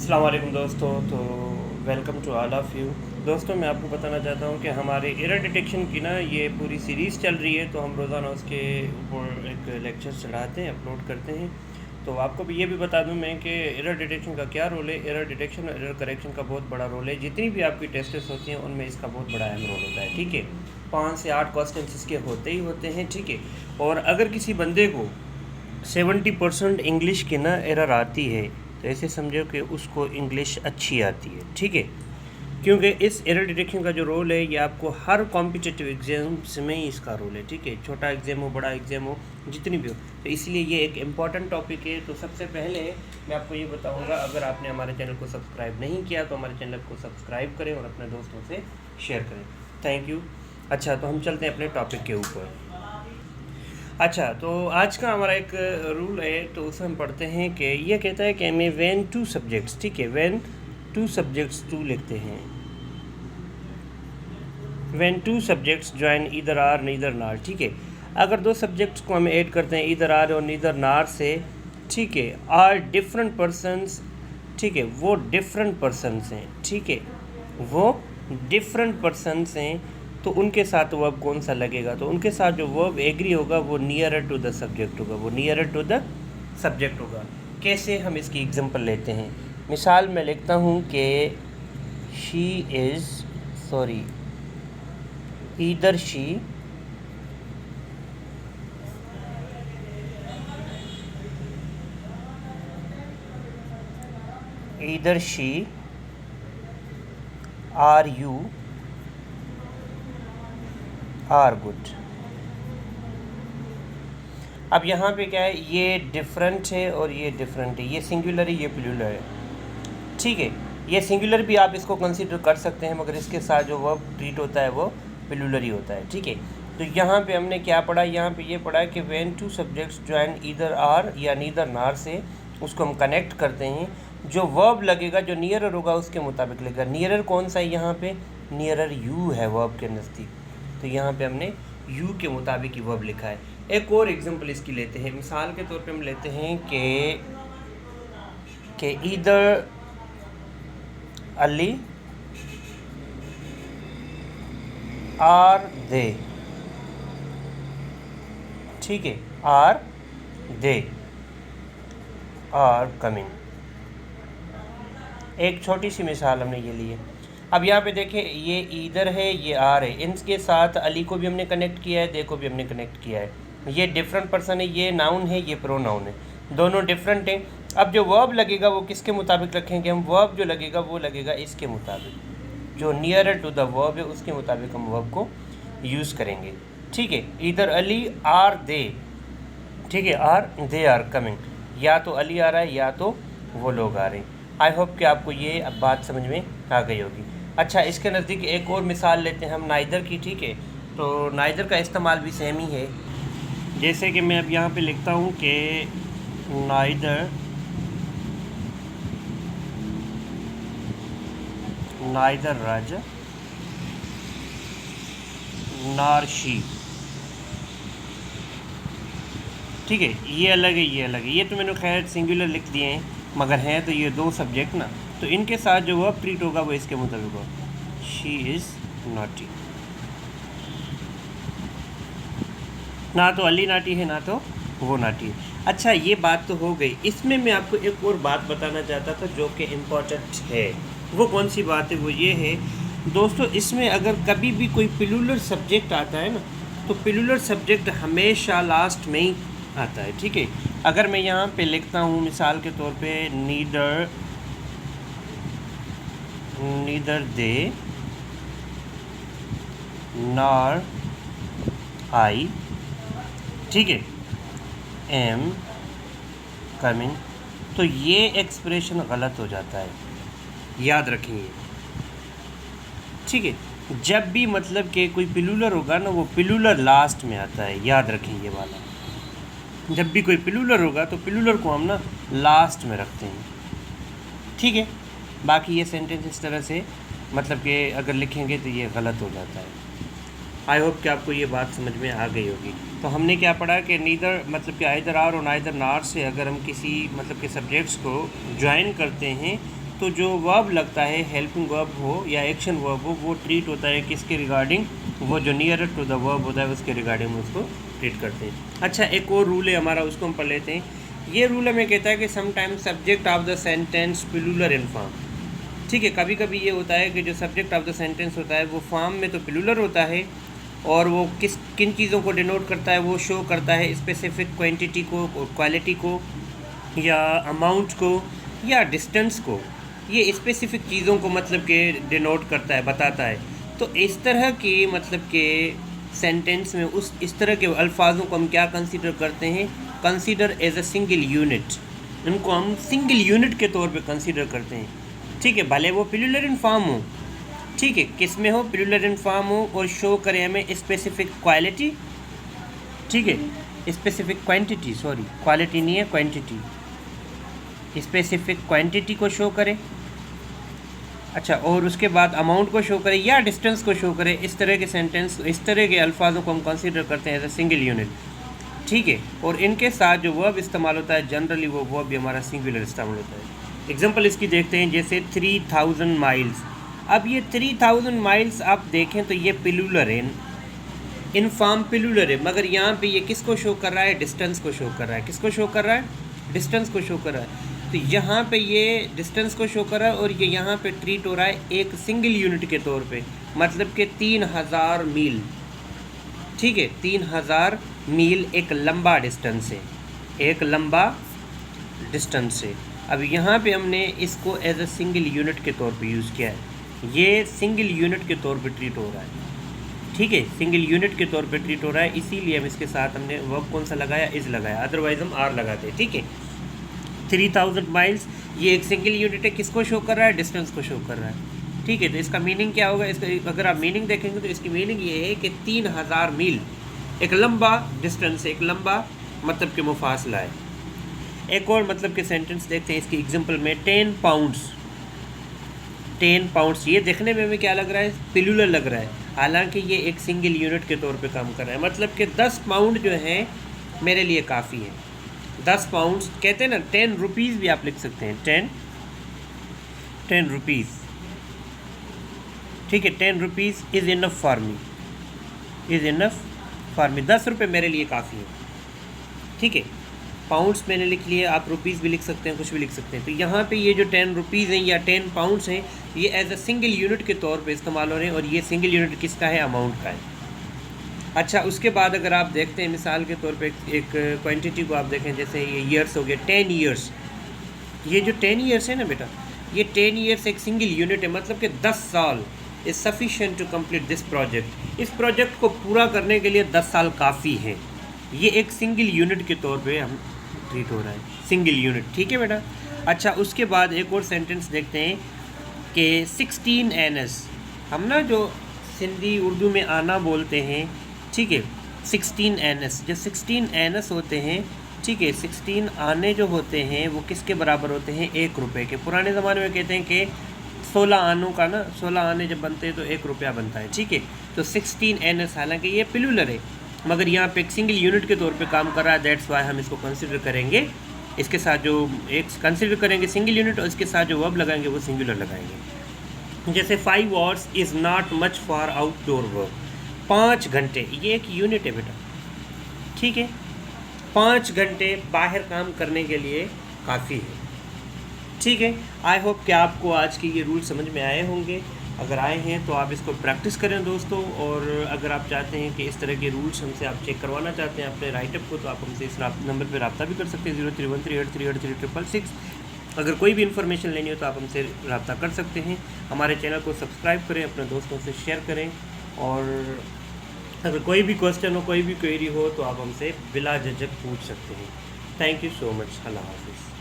अस्सलाम वालेकुम दोस्तों। तो welcome to all of you. दोस्तों, मैं आपको बताना चाहता हूँ कि हमारे एरर डिटेक्शन की ना ये पूरी सीरीज़ चल रही है। तो हम रोज़ाना उसके ऊपर एक लेक्चर चढ़ाते हैं, अपलोड करते हैं। तो आपको भी ये भी बता दूं मैं कि एरर डिटेक्शन का क्या रोल है। एरर डिटेक्शन और एरर करेक्शन का बहुत बड़ा रोल है। जितनी भी आपकी टेस्टेस होती हैं उनमें इसका बहुत बड़ा अहम रोल होता है। ठीक है, 5 से 8 क्वेश्चन इसके होते ही होते हैं। ठीक है, और अगर किसी बंदे को 70% इंग्लिश की ना एरर आती है तो ऐसे समझो कि उसको इंग्लिश अच्छी आती है। ठीक है, क्योंकि इस एरर डिटेक्शन का जो रोल है ये आपको हर कॉम्पिटिटिव एग्जाम्स में ही इसका रोल है। ठीक है, छोटा एग्ज़ाम हो, बड़ा एग्ज़ाम हो, जितनी भी हो, तो इसलिए ये एक इम्पॉर्टेंट टॉपिक है। तो सबसे पहले मैं आपको ये बताऊंगा, अगर आपने हमारे चैनल को सब्सक्राइब नहीं किया तो हमारे चैनल को सब्सक्राइब करें और अपने दोस्तों से शेयर करें। Thank you. अच्छा, तो हम चलते हैं अपने टॉपिक के ऊपर। अच्छा, तो आज का हमारा एक रूल है, तो उसमें हम पढ़ते हैं कि ये कहता है कि मैं व्हेन टू सब्जेक्ट्स, ठीक है, व्हेन टू सब्जेक्ट्स टू लिखते हैं, when two subjects join either or neither nor. ठीक है, अगर दो सब्जेक्ट्स को हम ऐड करते हैं ईदर आर और नीदर नार से, ठीक है, आर डिफरेंट पर्सनस, ठीक है, वो डिफरेंट पर्सनस हैं। ठीक है, वो डिफरेंट पर्सनस हैं, तो उनके साथ वर्ब कौन सा लगेगा? तो उनके साथ जो वर्ब एग्री होगा वो नियरर टू द सब्जेक्ट होगा, वो नियरर टू द सब्जेक्ट होगा। कैसे? हम इसकी एग्जांपल लेते हैं। मिसाल में लिखता हूँ कि she is, sorry, either she either she or you are good. अब यहाँ पे क्या है, ये डिफरेंट है और ये डिफरेंट है, ये सिंगुलर है, ये प्लूरल है। ठीक है, ये सिंगुलर भी आप इसको कंसीडर कर सकते हैं, मगर इसके साथ जो वर्ब ट्रीट होता है वो प्लूरल ही होता है। ठीक है, तो यहाँ पे हमने क्या पढ़ा, यहाँ पे ये पढ़ा कि when two subjects join either or या नीदर नार से, उसको हम कनेक्ट करते हैं, जो वर्ब लगेगा, जो नियरर होगा उसके मुताबिक लगेगा। नियरर कौन सा है? यहाँ पे नियरर यू है वर्ब के नज़दीक, तो यहाँ पे हमने यू के मुताबिक ही वर्ब लिखा है। एक और एग्जांपल इसकी लेते हैं। मिसाल के तौर पे हम लेते हैं कि ईदर अली आर दे, ठीक है, आर दे आर कमिंग। एक छोटी सी मिसाल हमने ये ली है। अब यहाँ पे देखें, ये ईदर है, ये आर है, इनके साथ अली को भी हमने कनेक्ट किया है, दे को भी हमने कनेक्ट किया है। ये डिफरेंट पर्सन है, ये नाउन है, ये प्रोनाउन है, दोनों डिफरेंट हैं। अब जो वर्ब लगेगा वो किसके मुताबिक रखेंगे हम? वर्ब जो लगेगा वो लगेगा इसके मुताबिक, जो नियरर टू द वर्ब है उसके मुताबिक हम वर्ब को यूज़ करेंगे। ठीक है, ईदर अली आर दे, ठीक है, आर दे आर कमिंग, या तो अली आ रहा है या तो वो लोग आ रहे हैं। आई होप कि आपको ये अब बात समझ में आ गई होगी। अच्छा, इसके नज़दीक एक और मिसाल लेते हैं हम नाइदर की। ठीक है, तो नाइदर का इस्तेमाल भी सेम ही है। जैसे कि मैं अब यहाँ पे लिखता हूँ कि नाइदर राजा नार शी। ठीक है, ये अलग है, ये अलग है, ये तो मैंने खैर सिंगुलर लिख दिए हैं, मगर हैं तो ये दो सब्जेक्ट ना, तो इनके साथ जो वर्ब ट्रीट होगा वो इसके मुताबिक होगा। शी इज़ नॉटी, ना तो अली नाटी है ना तो वो नाटी है। अच्छा, ये बात तो हो गई। इसमें मैं आपको एक और बात बताना चाहता था जो कि इम्पोर्टेंट है। वो कौन सी बात है? वो ये है दोस्तों, इसमें अगर कभी भी कोई प्लूरल सब्जेक्ट आता है ना, तो प्लूरल सब्जेक्ट हमेशा लास्ट में ही आता है। ठीक है, अगर मैं यहाँ पे लिखता हूँ मिसाल के तौर पे नीदर दे नार आई, ठीक है, एम कमिंग, तो ये एक्सप्रेशन गलत हो जाता है, याद रखिए। ठीक है, जब भी मतलब कि कोई प्लूरल होगा ना, वो प्लूरल लास्ट में आता है, याद रखें ये वाला। जब भी कोई प्लूरल होगा तो प्लूरल को हम ना लास्ट में रखते हैं। ठीक है, बाकी ये सेंटेंस इस तरह से मतलब कि अगर लिखेंगे तो ये गलत हो जाता है। आई होप कि आपको ये बात समझ में आ गई होगी। तो हमने क्या पढ़ा कि नीदर मतलब कि आइदर आर और नाइदर नार से अगर हम किसी मतलब के सब्जेक्ट्स को ज्वाइन करते हैं तो जो वर्ब लगता है, हेल्पिंग वर्ब हो या एक्शन वर्ब हो, वो ट्रीट होता है किसके रिगार्डिंग, वो जो नियर टू द वर्ब होता है उसके रिगार्डिंग उसको ट्रीट करते हैं। अच्छा, एक और रूल है हमारा, उसको हम पढ़ लेते हैं। ये रूल हमें कहता है कि sometimes subject of the sentence plural in form. ठीक है, कभी कभी ये होता है कि जो सब्जेक्ट ऑफ द सेंटेंस होता है वो फॉर्म में तो प्लूरल होता है, और वो किन चीज़ों को डिनोट करता है, वो शो करता है स्पेसिफिक क्वांटिटी को, क्वालिटी को, या अमाउंट को, या डिस्टेंस को। ये स्पेसिफिक चीज़ों को मतलब के डिनोट करता है, बताता है। तो इस तरह के मतलब के सेंटेंस में इस तरह के अल्फाजों को हम क्या कंसीडर करते हैं, consider as a single unit. इनको हम सिंगल यूनिट के तौर पे कंसीडर करते हैं। ठीक है, भले वो प्लूरल इन फॉर्म हो, ठीक है, किस में हो, प्लूरल इन फॉर्म हो, और शो करे हमें स्पेसिफिक क्वालिटी, ठीक है, स्पेसिफिक क्वांटिटी, सॉरी क्वालिटी नहीं है क्वांटिटी, स्पेसिफिक क्वांटिटी को शो करे। अच्छा, और उसके बाद अमाउंट को शो करे या डिस्टेंस को शो करे। इस तरह के सेंटेंस, इस तरह के अल्फाजों को हम कंसीडर करते हैं एज अ सिंगल यूनिट। ठीक है, और इनके साथ जो वर्ब इस्तेमाल होता है जनरली वो वर्ब भी हमारा सिंगुलर इस्तेमाल होता है। एग्जांपल इसकी देखते हैं, जैसे 3000 माइल्स। अब ये 3000 माइल्स आप देखें तो ये प्लूरल है, इन फॉर्म प्लूरल है, मगर यहाँ पे ये किसको शो कर रहा है, डिस्टेंस को शो कर रहा है। किसको शो कर रहा है, डिस्टेंस को शो कर रहा है। तो यहाँ पे ये डिस्टेंस को शो कर रहा है, और ये यहाँ पे ट्रीट हो रहा है एक सिंगल यूनिट के तौर पे, मतलब कि 3000 मील। ठीक है, 3000 मील एक लंबा डिस्टेंस है, एक लंबा डिस्टेंस है। अब यहाँ पे हमने इसको एज अ सिंगल यूनिट के तौर पे यूज़ किया है, ये सिंगल यूनिट के तौर पे ट्रीट हो रहा है। ठीक है, सिंगल यूनिट के तौर पे ट्रीट हो रहा है, इसीलिए हम इसके साथ हमने वर्ब कौन सा लगाया, इज लगाया, अदरवाइज हम आर लगाते हैं। ठीक है, 3000 माइल्स ये एक सिंगल यूनिट है, किसको शो कर रहा है, डिस्टेंस को शो कर रहा है। ठीक है, तो इसका मीनिंग क्या होगा, इसका अगर आप मीनिंग देखेंगे तो इसकी मीनिंग ये है कि 3000 मील एक लंबा डिस्टेंस है, एक लंबा मतलब कि मुफासला है। एक और मतलब के सेंटेंस देखते हैं इसकी एग्जांपल में, 10 पाउंड्स। 10 पाउंड्स ये देखने में हमें क्या लग रहा है, प्लूरल लग रहा है, हालांकि ये एक सिंगल यूनिट के तौर पे काम कर रहा है। मतलब कि 10 पाउंड जो है मेरे लिए काफ़ी है। 10 पाउंड्स कहते हैं ना, 10 रुपीज़ भी आप लिख सकते हैं, 10 रुपीज़। ठीक है, 10 rupees is enough for me, is enough for me. 10 रुपये मेरे लिए काफ़ी है। ठीक है, पाउंड्स मैंने लिख लिए, आप रुपीज़ भी लिख सकते हैं, कुछ भी लिख सकते हैं। तो यहाँ पे ये जो 10 रुपीज़ हैं या 10 पाउंड्स हैं, ये एज अ सिंगल यूनिट के तौर पे इस्तेमाल हो रहे हैं, और ये सिंगल यूनिट किसका है, अमाउंट का है। अच्छा, उसके बाद अगर आप देखते हैं मिसाल के तौर पे एक क्वांटिटी को आप देखें, जैसे ये ईयर्स हो गए, 10 ईयर्स। ये जो 10 ईयर्स है ना बेटा, ये 10 ईयर्स एक सिंगल यूनिट है, मतलब कि 10 साल is sufficient to complete this project. इस प्रोजेक्ट को पूरा करने के लिए 10 साल काफ़ी है। ये एक सिंगल यूनिट के तौर पे हम ट्रीट हो रहा है, सिंगल यूनिट। ठीक है बेटा। अच्छा, उसके बाद एक और सेंटेंस देखते हैं कि 16 एनएस। हम ना जो सिंधी उर्दू में आना बोलते हैं, ठीक है, 16 एनएस, जो 16 एनएस होते हैं, ठीक है, 16 आने जो होते हैं वो किसके बराबर होते हैं, 1 रुपये के। पुराने ज़माने में कहते हैं कि 16 आनों का ना, 16 आने जब बनते हैं तो 1 रुपया बनता है। ठीक है, तो 16 एनएस, हालांकि ये प्लूरल है, मगर यहाँ पे एक सिंगल यूनिट के तौर पे काम कर रहा है, दैट्स वाई हम इसको कंसिडर करेंगे। इसके साथ जो एक कंसिडर करेंगे सिंगल यूनिट, और इसके साथ जो वर्ब लगाएंगे वो सिंगुलर लगाएंगे। जैसे 5 hours is not much for outdoor work. 5 घंटे ये एक यूनिट है बेटा। ठीक है, 5 घंटे बाहर काम करने के लिए काफ़ी है। ठीक है, आई होप कि आपको आज के ये रूल समझ में आए होंगे। अगर आए हैं तो आप इसको प्रैक्टिस करें दोस्तों, और अगर आप चाहते हैं कि इस तरह के रूल्स हमसे आप चेक करवाना चाहते हैं अपने राइटअप को, तो आप हमसे इस नंबर पर रब्ता भी कर सकते हैं, 0313838366। अगर कोई भी इन्फॉर्मेशन लेनी हो तो आप हमसे रब्ता कर सकते हैं। हमारे चैनल को सब्सक्राइब करें, अपने दोस्तों से शेयर करें, और अगर कोई भी क्वेश्चन हो, कोई भी क्वेरी हो तो आप हमसे बिला झिझक पूछ सकते हैं। Thank you so much. अल्लाह हाफिज़।